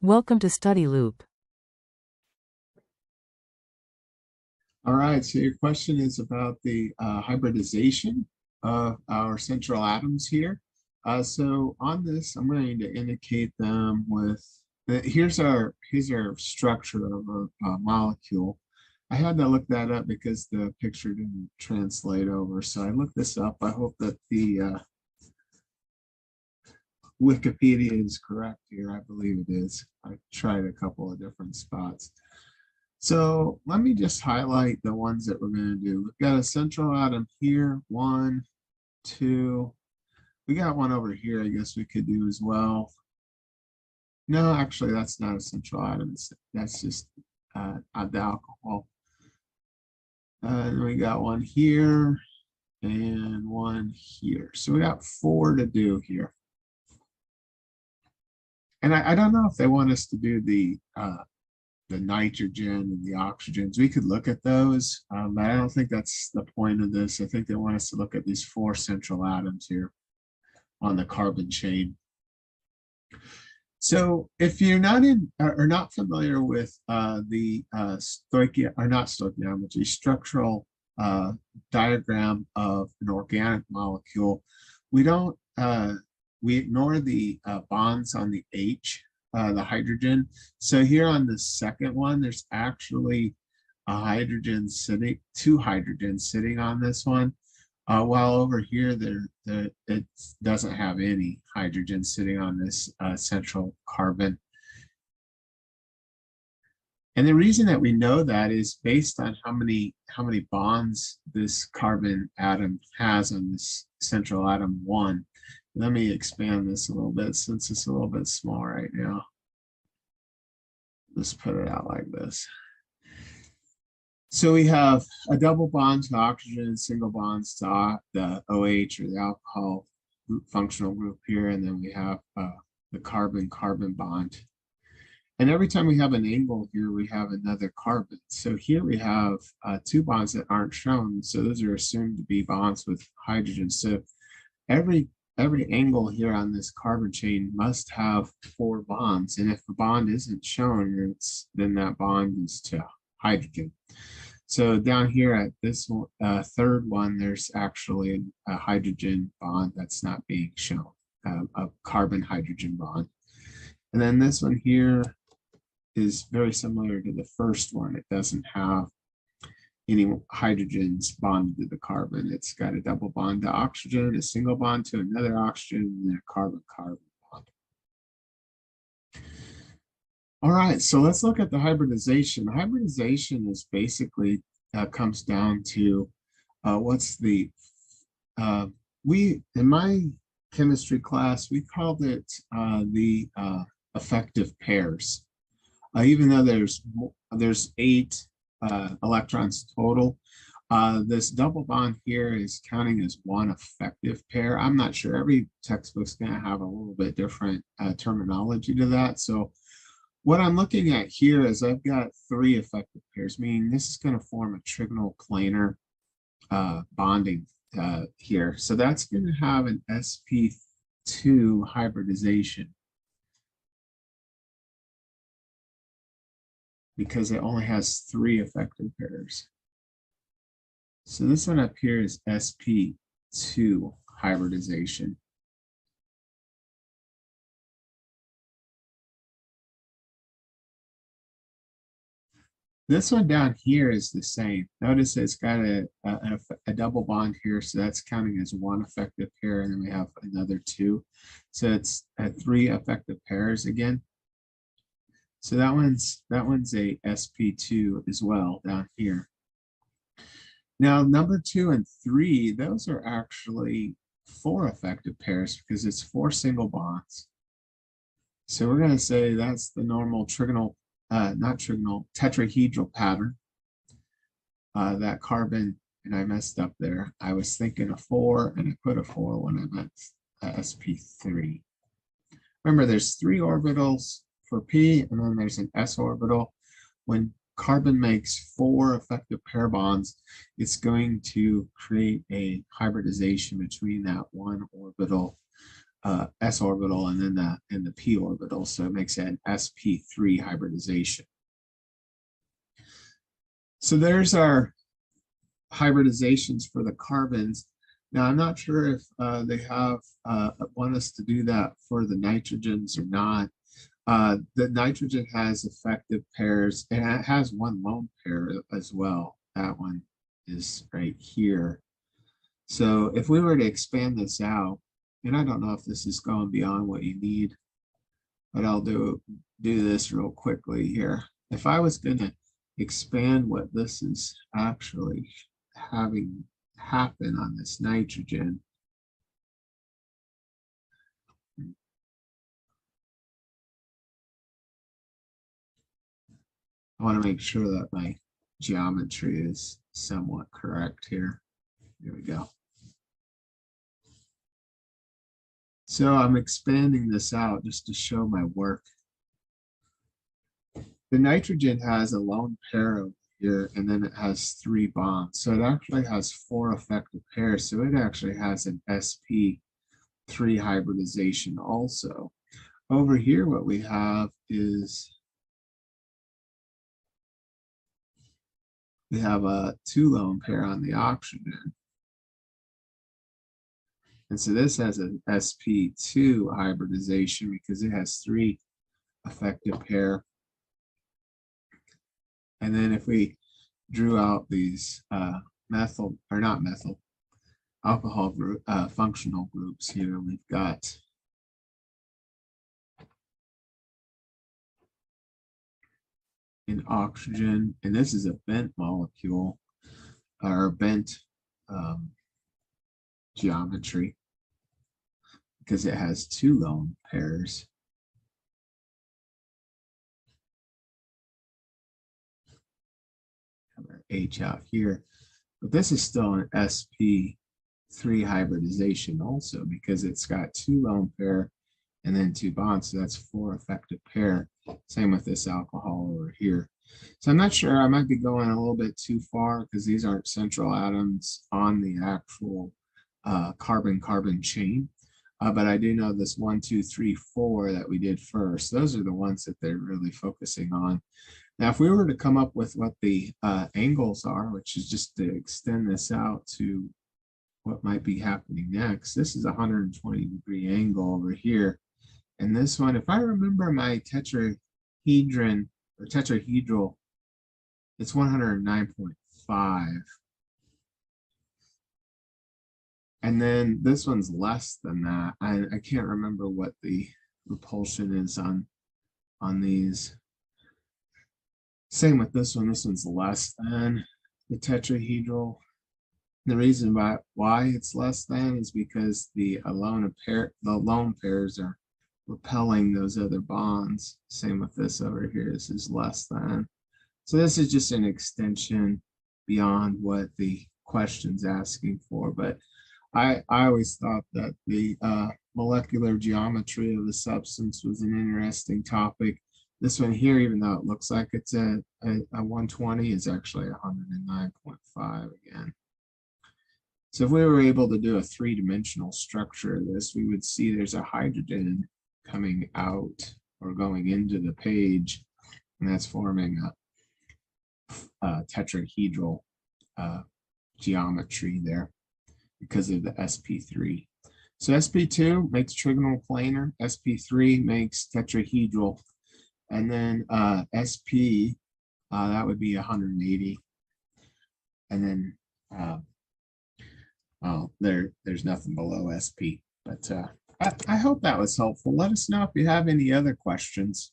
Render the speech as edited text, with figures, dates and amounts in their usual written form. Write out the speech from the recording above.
Welcome to Study Loop. All right, so your question is about the hybridization of our central atoms here. So on this, I'm going to indicate them with here's our structure of a molecule. I had to look that up because the picture didn't translate over. So I looked this up. I hope that the Wikipedia is correct here. I believe it is. I tried a couple of different spots. So let me just highlight the ones that we're going to do. We've got a central atom here, one, two. We got one over here, I guess we could do as well. No, actually, that's not a central atom. That's just the alcohol. And we got one here and one here. So we got four to do here. And I don't know if they want us to do the nitrogen and the oxygens. We could look at those, but I don't think that's the point of this. I think they want us to look at these four central atoms here on the carbon chain. So if you're not in or not familiar with the stoichiometry, structural diagram of an organic molecule, we don't we ignore the bonds on the H, the hydrogen. So here on the second one, there's actually a hydrogen sitting, two hydrogens sitting on this one. While over here, it doesn't have any hydrogen sitting on this central carbon. And the reason that we know that is based on how many bonds this carbon atom has on this central atom one. Let me expand this a little bit since it's a little bit small right now. Let's put it out like this. So we have a double bond to oxygen, single bonds to the OH or the alcohol group, functional group here, and then we have the carbon-carbon bond. And every time we have an angle here, we have another carbon. So here we have two bonds that aren't shown. So those are assumed to be bonds with hydrogen. So every angle here on this carbon chain must have four bonds. And if the bond isn't shown, then that bond is to hydrogen. So down here at this third one, there's actually a hydrogen bond that's not being shown, a carbon-hydrogen bond. And then this one here is very similar to the first one. It doesn't have any hydrogens bonded to the carbon. It's got a double bond to oxygen, a single bond to another oxygen, and then a carbon-carbon bond. All right, so let's look at the hybridization. Hybridization is basically comes down to what's the in my chemistry class we called it the effective pairs. Even though there's 8 electrons total, this double bond here is counting as one effective pair. I'm not sure. Every textbook's going to have a little bit different terminology to that. So what I'm looking at here is I've got 3 effective pairs, meaning this is going to form a trigonal planar bonding here. So that's going to have an sp2 hybridization because it only has 3 effective pairs. So this one up here is sp2 hybridization. This one down here is the same. Notice it's got a double bond here, so that's counting as one effective pair, and then we have another 2. So it's 3 effective pairs again. So that one's a sp2 as well down here. Now number 2 and 3, those are actually 4 effective pairs because it's 4 single bonds. So we're going to say that's the normal trigonal, not trigonal, tetrahedral pattern. That carbon, and I messed up there. I was thinking a 4 and I put a 4 when I meant sp3. Remember, there's 3 orbitals for p, and then there's an s orbital. When carbon makes 4 effective pair bonds, it's going to create a hybridization between that one orbital s orbital and then the p orbital, so it makes it an sp3 hybridization. So there's our hybridizations for the carbons. Now I'm not sure if they have want us to do that for the nitrogens or not. The nitrogen has effective pairs, and it has one lone pair as well. That one is right here. So if we were to expand this out, and I don't know if this is going beyond what you need, but I'll do this real quickly here. If I was going to expand what this is actually having happen on this nitrogen, I want to make sure that my geometry is somewhat correct here. Here we go. So I'm expanding this out just to show my work. The nitrogen has a lone pair over here, and then it has 3 bonds. So it actually has 4 effective pairs. So it actually has an sp3 hybridization also. Over here, what we have is we have a 2 lone pair on the oxygen. And so this has an sp2 hybridization because it has 3 effective pair. And then if we drew out these methyl, or not methyl, alcohol group, functional groups here, we've got an oxygen, and this is a bent molecule, or bent geometry, because it has 2 lone pairs. Have our H out here, but this is still an sp3 hybridization also, because it's got 2 lone pair and then 2 bonds, so that's 4 effective pair. Same with this alcohol over here. So I'm not sure, I might be going a little bit too far because these aren't central atoms on the actual carbon-carbon chain. But I do know this 1, 2, 3, 4 that we did first. Those are the ones that they're really focusing on. Now, if we were to come up with what the angles are, which is just to extend this out to what might be happening next, this is a 120-degree angle over here. And this one, if I remember my tetrahedron or tetrahedral, it's 109.5. And then this one's less than that. I can't remember what the repulsion is on these. Same with this one. This one's less than the tetrahedral. The reason why it's less than is because the lone pairs are repelling those other bonds. Same with this over here. This is less than. So this is just an extension beyond what the question's asking for. But I always thought that the molecular geometry of the substance was an interesting topic. This one here, even though it looks like it's a 120, is actually 109.5 again. So if we were able to do a 3-dimensional structure of this, we would see there's a hydrogen coming out or going into the page, and that's forming a tetrahedral geometry there because of the sp3. So sp2 makes trigonal planar, sp3 makes tetrahedral, and then sp, that would be 180. And then well, there's nothing below sp, but I hope that was helpful. Let us know if you have any other questions.